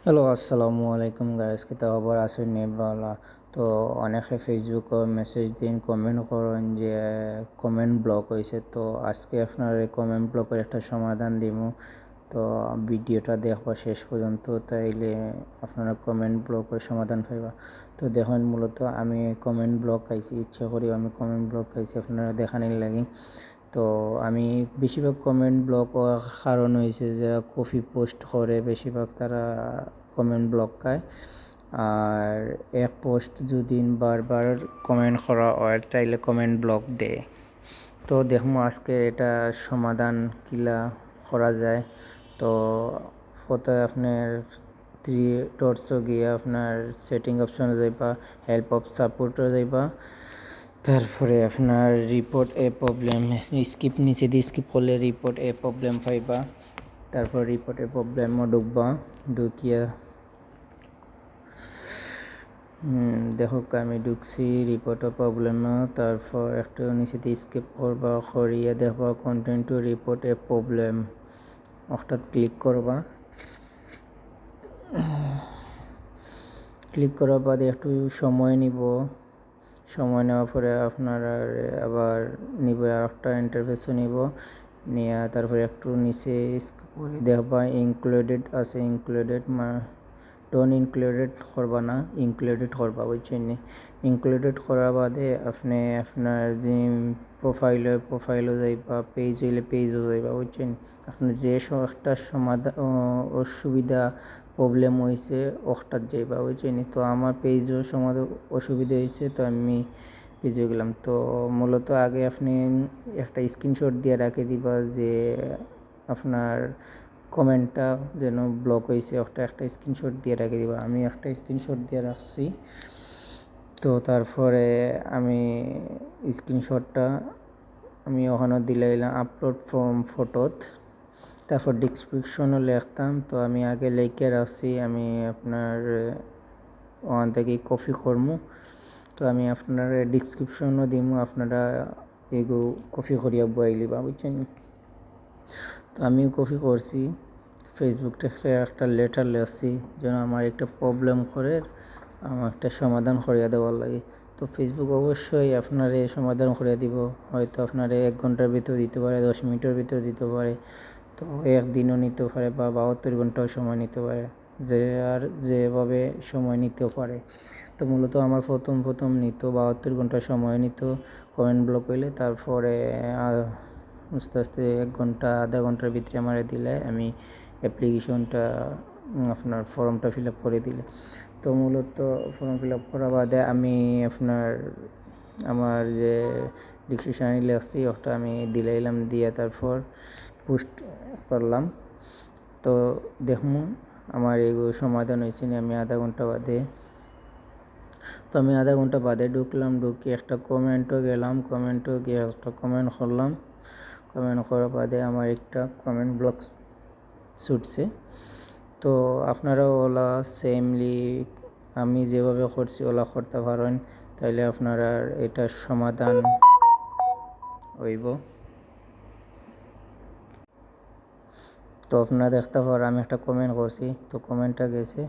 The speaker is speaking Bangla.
হ্যালো, আসসালামু আলাইকুম গাইস। কিতা খবর আছেন নি বালা? তো অনেকে ফেসবুক মেসেজ দিন কমেন্ট করেন যে কমেন্ট ব্লক হয়েছে। তো আজকে আপনার এই কমেন্ট ব্লকের একটা সমাধান দিব। তো ভিডিওটা দেখবা শেষ পর্যন্ত, তাইলে আপনারা কমেন্ট ব্লকের সমাধান পাইবা। তো দেখুন, মূলত আমি কমেন্ট ব্লক খাইছি, ইচ্ছা করি আমি কমেন্ট ব্লক খাইছি আপনারা দেখানোর লাগি। তো আমি বেশিরভাগ কমেন্ট ব্লক হওয়ার কারণ হয়েছে যে কপি পোস্ট করে বেশিরভাগ তারা কমেন্ট ব্লক খায়। আর এক পোস্ট যদি বারবার কমেন্ট করা হয় তাইলে কমেন্ট ব্লক দেয়। তো দেখবো আজকে এটা সমাধান কিলা করা যায়। তো প্রথমে আপনার থ্রি ডটসও গিয়ে আপনার সেটিং অপশনে যাইবা, হেল্প অফ সাপোর্টও যাইবা, তারপরে আপনার রিপোর্ট এ প্রবলেম স্কিপ নিচে দিয়ে স্কিপ করলে রিপোর্ট এ প্রবলেম পাইবা। তারপর রিপোর্ট এ প্রবলেমও ঢুকবা, ঢুকিয়া দেখো আমি ঢুকছি রিপোর্ট অফ প্রবলেমও। তারপর একটা নিচে দিয়ে স্কিপ করবা, করিয়ে দেখবা content to report A problem, অর্থাৎ ক্লিক করবা। ক্লিক করার বাদে একটু সময় নিব, সময় নেওয়ার পরে আপনারা আবার নিব, আর একটা ইন্টারফেসও নিব, নিয়ে তারপরে একটু নিচে করে দেখবা ইনক্লুডেড আছে, ইনক্লুডেড ডোন্ট ইনক্লুডেড করবা না, ইনক্লুডেড করবা, বুঝছেন নি? ইনক্লুডেড করার বাদে আপনি আপনার যে প্রোফাইলও যাইবা, পেজ হইলে পেজও যাইবা, বুঝছেন? আপনার যে একটা সমাধান অসুবিধা প্রবলেম হয়েছে ওটার যাইবা, বুঝছেন? তো আমার পেজও সমাধান অসুবিধা হয়েছে, তো আমি পেজে গেলাম। তো মূলত আগে আপনি একটা স্ক্রিনশট দিয়ে রাখে দিবা যে আপনার কমেন্টটা যেন ব্লক হয়েছে, একটা স্ক্রিনশট দিয়ে রেখে দিবা। আমি একটা স্ক্রিনশট দিয়ে রাখছি। তো তারপরে আমি স্ক্রিনশটটা আমি ওখানে দিলাম আপলোড ফ্রম ফটোত, তারপর ডিসক্রিপশনও লিখতাম। তো আমি আগে লিখে রাখছি, আমি আপনার ওখান থেকে কপি করবো। তো আমি আপনার ডিসক্রিপশনও দিব, আপনারা এগো কপি করিয়া বই লিবা, বুঝছেন? তো আমিও কপি করছি, ফেসবুক থেকে একটা লেটার লিখছি যেন আমার একটা প্রবলেম করে আমার একটা সমাধান করিয়া দেওয়ার লাগে। তো ফেসবুক অবশ্যই আপনার সমাধান করে দিব, হয়তো আপনার 1 ঘন্টার ভিতর দিতে পারে, 10 মিনিটের ভিতর দিতে পারে, তো একদিনও নিতে পারে বা 72 ঘন্টাও সময় নিতে পারে, যে আর যেভাবে সময় নিতেও পারে। তো মূলত আমার প্রথম নিত 72 ঘন্টা সময় নিত কমেন্ট ব্লক হইলে। তারপরে আস্তে আস্তে 1 ঘন্টা আধা ঘন্টার ভিতরে আমার দিলে আমি অ্যাপ্লিকেশনটা আপনার ফর্মটা ফিল আপ করে দিলে। তো মূলত ফর্ম ফিল আপ করা বাদে আমি আপনার আমার যে ডিসক্রিপশানে লিখছি ওটা আমি দিলাইলাম, দিয়ে তারপর পোস্ট করলাম। তো দেখুন আমার এগুলো সমাধান হয়েছে না। আমি আধা ঘন্টা বাদে ঢুকলাম, ঢুকে একটা কমেন্টও গেলাম, কমেন্টও গিয়ে একটা কমেন্ট করলাম। কমেন্ট করার বাদে আমার একটা কমেন্ট ব্লক ছুটছে। তো আপনারাও ওলা সেমলি আমি যেভাবে করছি ওলা করতে পারেন, তাইলে আপনারা এটার সমাধান হইব। তো আপনারা দেখতে পারেন আমি একটা কমেন্ট করছি, তো কমেন্টটা গেছে।